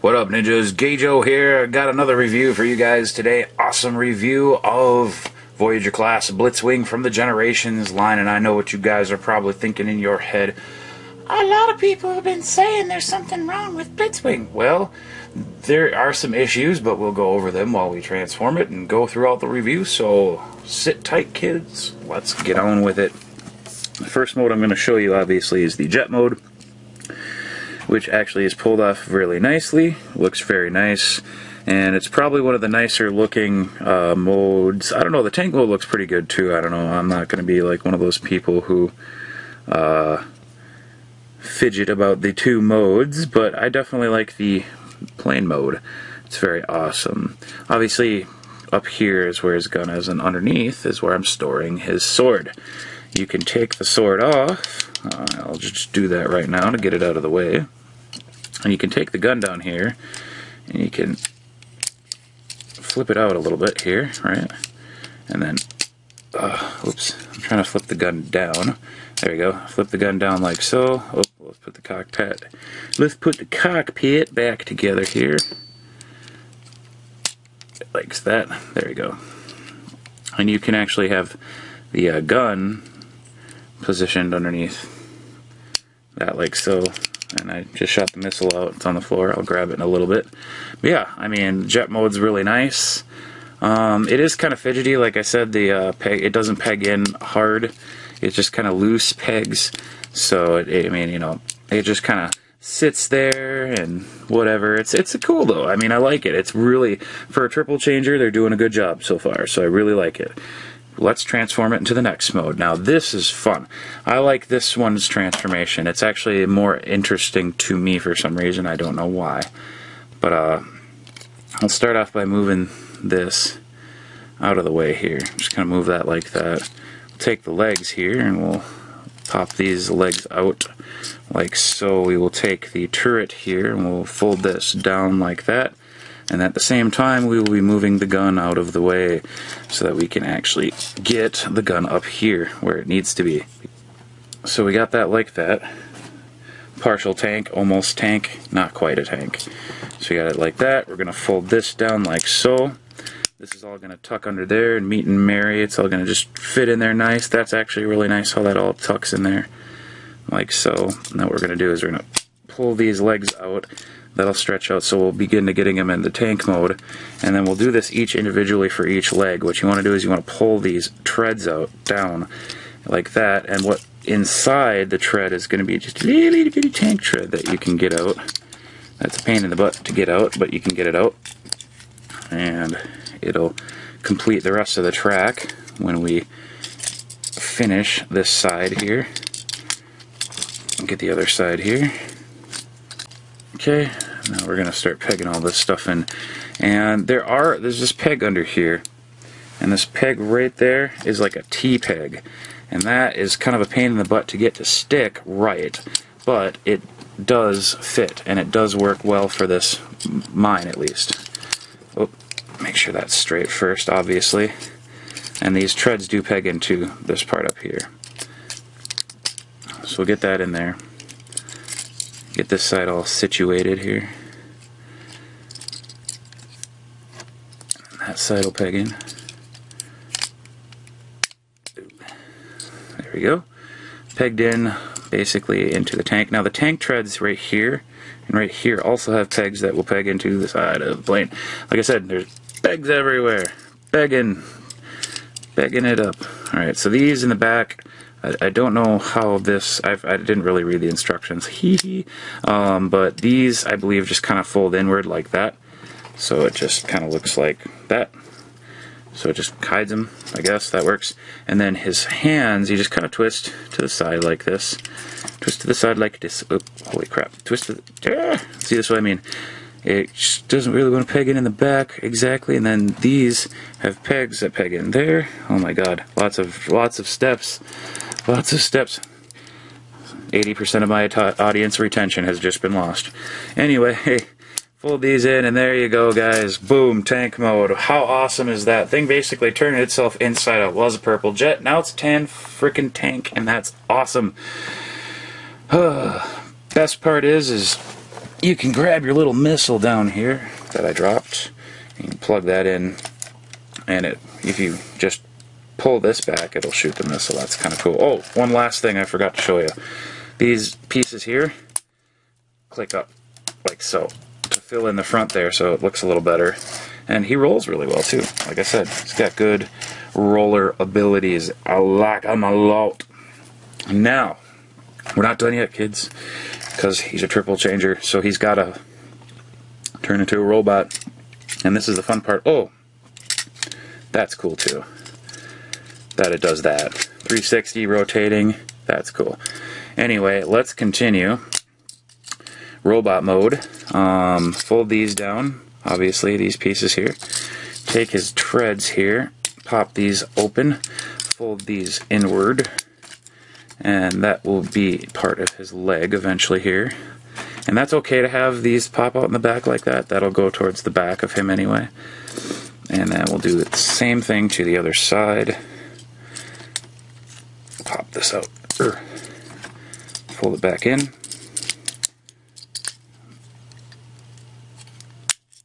What up, ninjas? Gageo here. Got another review for you guys today. Awesome review of Voyager class Blitzwing from the Generations line, and I know what you guys are probably thinking in your head. A lot of people have been saying there's something wrong with Blitzwing. Well, there are some issues, but we'll go over them while we transform it and go through all the review, so sit tight, kids. Let's get on with it. The first mode I'm going to show you, obviously, is the jet mode, which actually is pulled off really nicely. Looks very nice, and it's probably one of the nicer looking modes. I don't know, the tank mode looks pretty good too. I don't know, I'm not going to be like one of those people who fidget about the two modes, but I definitely like the plane mode. It's very awesome. Obviously up here is where his gun is, and underneath is where I'm storing his sword. You can take the sword off. I'll just do that right now to get it out of the way. And you can take the gun down here, and you can flip it out a little bit here, right? And then, oops, I'm trying to flip the gun down. There we go. Flip the gun down like so. Oh, let's put the cockpit. Let's put the cockpit back together here, like that. There we go. And you can actually have the gun positioned underneath that, like so. And I just shot the missile out. It's on the floor. I'll grab it in a little bit. But yeah, I mean, jet mode's really nice. It is kind of fidgety, like I said. The peg, it doesn't peg in hard. It's just kind of loose pegs. So I mean, you know, it just kind of sits there and whatever. It's cool though. I mean, I like it. It's really, for a triple changer, they're doing a good job so far. So I really like it. Let's transform it into the next mode. Now this is fun. I like this one's transformation. It's actually more interesting to me for some reason. I don't know why. But I'll start off by moving this out of the way here. Just kind of move that like that. We'll take the legs here and we'll pop these legs out like so. We will take the turret here and we'll fold this down like that. And at the same time, we will be moving the gun out of the way so that we can actually get the gun up here where it needs to be. So we got that like that. Partial tank, almost tank, not quite a tank. So we got it like that. We're going to fold this down like so. This is all going to tuck under there and meet and marry. It's all going to just fit in there nice. That's actually really nice how that all tucks in there like so. And then what we're going to do is we're going to pull these legs out. That'll stretch out, so we'll begin to getting them in the tank mode, and then we'll do this each individually for each leg. What you want to do is you want to pull these treads out, down, like that, and what inside the tread is going to be just a little bitty tank tread that you can get out. That's a pain in the butt to get out, but you can get it out, and it'll complete the rest of the track when we finish this side here. Get the other side here. Okay, now we're going to start pegging all this stuff in. And there's this peg under here. And this peg right there is like a T-peg. And that is kind of a pain in the butt to get to stick right. But it does fit, and it does work well for this, mine at least. Oh, make sure that's straight first, obviously. And these treads do peg into this part up here. So we'll get that in there. Get this side all situated here. And that side will peg in. There we go. Pegged in basically into the tank. Now the tank treads right here and right here also have pegs that will peg into the side of the plane. Like I said, there's pegs everywhere. Pegging it up. Alright, so these in the back, I don't know how this, I didn't really read the instructions, but these I believe just kind of fold inward like that, so it just kind of looks like that, so it just hides him, I guess, that works. And then his hands, you just kind of twist to the side like this, twist to the side like this, oh, holy crap, twist to the, see, that's what I mean. It just doesn't really want to peg in the back exactly, and then these have pegs that peg in there. Oh my god, lots of steps. Lots of steps. 80% of my audience retention has just been lost. Anyway, fold these in, and there you go, guys. Boom, tank mode. How awesome is that? Thing basically turned itself inside out. Was a purple jet. Now it's a tan frickin' tank, and that's awesome. Best part is you can grab your little missile down here that I dropped. You can plug that in, and if you just pull this back, it'll shoot the missile. That's kind of cool. Oh, one last thing I forgot to show you. These pieces here click up like so to fill in the front there so it looks a little better. And he rolls really well too. Like I said, he's got good roller abilities. I like him a lot. Now, we're not done yet, kids, because he's a triple changer, so he's got to turn into a robot. And this is the fun part. Oh, that's cool too. That it does that. 360 rotating. That's cool. Anyway, let's continue. Robot mode. Fold these down. Obviously, these pieces here. Take his treads here. Pop these open. Fold these inward. And that will be part of his leg eventually here. And that's okay to have these pop out in the back like that. That'll go towards the back of him anyway. And then we'll do the same thing to the other side. Pop this out. Fold it back in.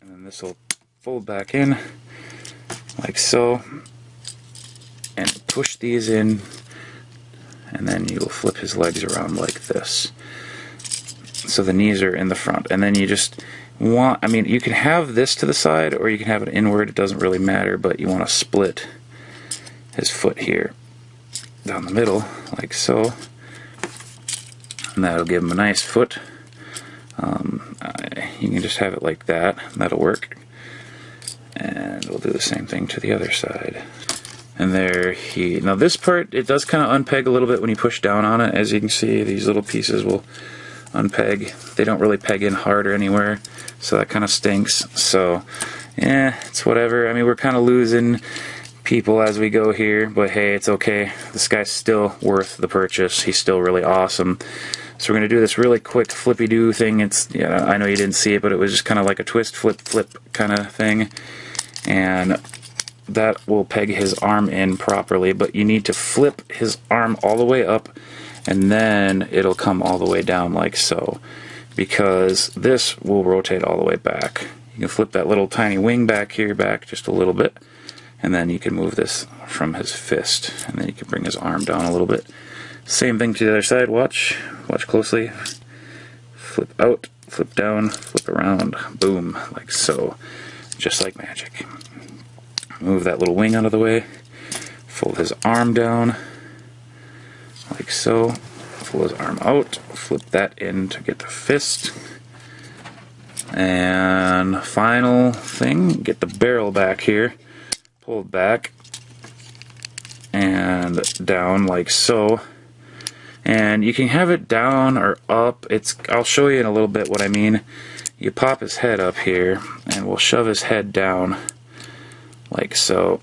And then this will fold back in like so. And push these in. And then you'll flip his legs around like this. So the knees are in the front. And then you just want, I mean, you can have this to the side or you can have it inward. It doesn't really matter, but you want to split his foot here down the middle, like so. And that'll give him a nice foot. You can just have it like that. That'll work. And we'll do the same thing to the other side. And there he... Now this part, it does kind of unpeg a little bit when you push down on it. As you can see, these little pieces will unpeg. They don't really peg in hard or anywhere, so that kind of stinks. So, yeah, it's whatever. I mean, we're kind of losing people as we go here, but hey, it's okay. This guy's still worth the purchase. He's still really awesome. So we're going to do this really quick flippy-doo thing. It's, yeah, I know you didn't see it, but it was just kind of like a twist, flip, flip kind of thing. And that will peg his arm in properly, but you need to flip his arm all the way up, and then it'll come all the way down like so, because this will rotate all the way back. You can flip that little tiny wing back here back just a little bit, and then you can move this from his fist, and then you can bring his arm down a little bit. Same thing to the other side. Watch closely. Flip out, flip down, flip around, boom, like so, just like magic. Move that little wing out of the way, fold his arm down, like so, fold his arm out, flip that in to get the fist, and final thing, get the barrel back here, pull it back, and down like so. And you can have it down or up. I'll show you in a little bit what I mean. You pop his head up here, and we'll shove his head down like so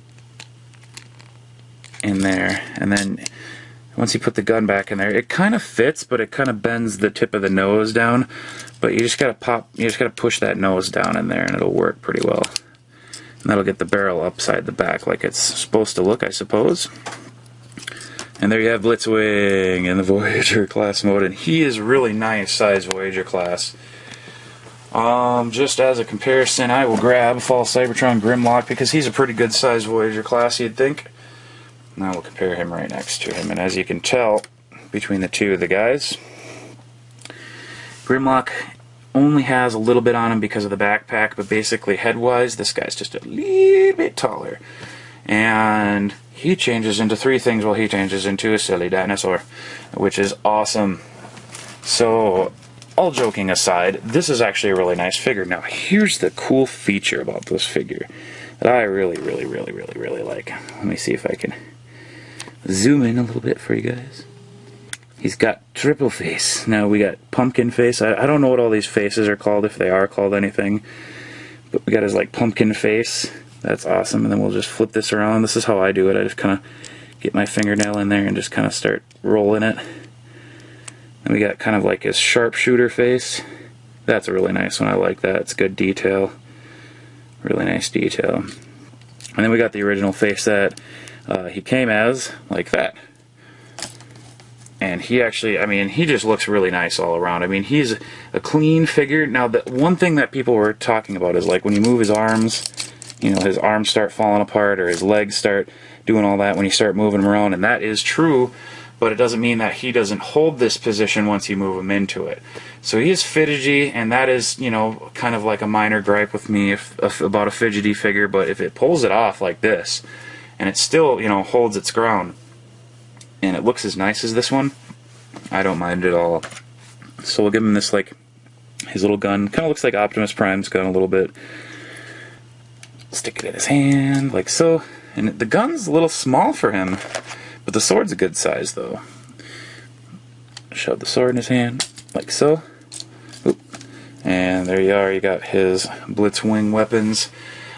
in there. And then once you put the gun back in there, it kind of fits, but it kind of bends the tip of the nose down. But you just gotta push that nose down in there, and it'll work pretty well. And that'll get the barrel upside the back like it's supposed to look, I suppose. And there you have Blitzwing in the Voyager class mode, and he is really nice size Voyager class. Just as a comparison, I will grab Fall Cybertron Grimlock because he's a pretty good size Voyager class, you'd think. Now we'll compare him right next to him, and as you can tell between the two of the guys, Grimlock only has a little bit on him because of the backpack, but basically head-wise, this guy's just a little bit taller. And he changes into three things while he changes into a silly dinosaur, which is awesome. So, all joking aside, this is actually a really nice figure. Now, here's the cool feature about this figure that I really like. Let me see if I can zoom in a little bit for you guys. He's got triple face. Now, we got pumpkin face. I don't know what all these faces are called, if they are called anything. But we got his, like, pumpkin face. That's awesome. And then we'll just flip this around. This is how I do it. I just kind of get my fingernail in there and just kind of start rolling it. And we got kind of like his sharpshooter face. That's a really nice one. I like that. It's good detail. Really nice detail. And then we got the original face that he came as, like that. And he actually, I mean, he just looks really nice all around. I mean, he's a clean figure. Now, the one thing that people were talking about is, like, when you move his arms, you know, his arms start falling apart, or his legs start doing all that when you start moving him around, and that is true, but it doesn't mean that he doesn't hold this position once you move him into it. So he is fidgety, and that is, you know, kind of like a minor gripe with me about a fidgety figure, but if it pulls it off like this, and it still, you know, holds its ground, and it looks as nice as this one, I don't mind it at all. So we'll give him this, like, his little gun. Kind of looks like Optimus Prime's gun a little bit. Stick it in his hand, like so. And the gun's a little small for him, but the sword's a good size, though. Shove the sword in his hand, like so. Oop. And there you are, you got his Blitzwing weapons.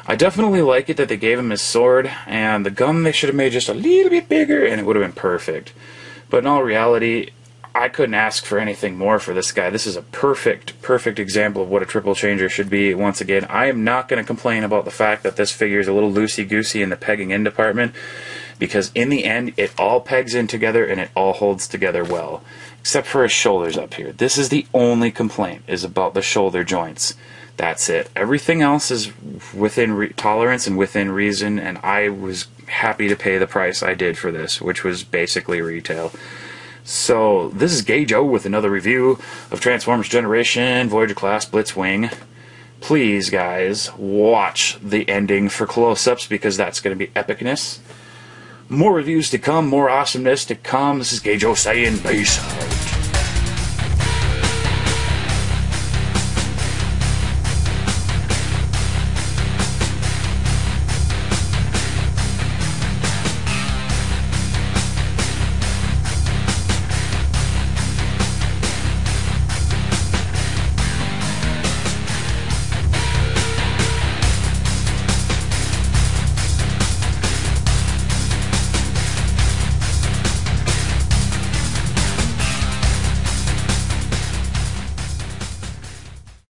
I definitely like it that they gave him his sword, and the gun they should have made just a little bit bigger, and it would have been perfect. But in all reality, I couldn't ask for anything more for this guy. This is a perfect example of what a triple changer should be. Once again, I am not going to complain about the fact that this figure is a little loosey-goosey in the pegging in department, because in the end, it all pegs in together and it all holds together well, except for his shoulders up here. This is the only complaint, is about the shoulder joints. That's it. Everything else is within tolerance and within reason, and I was happy to pay the price I did for this, which was basically retail. So, this is Gage-O with another review of Transformers Generation Voyager Class Blitzwing. Please, guys, watch the ending for close-ups, because that's going to be epicness. More reviews to come, more awesomeness to come. This is Gage-O saying peace.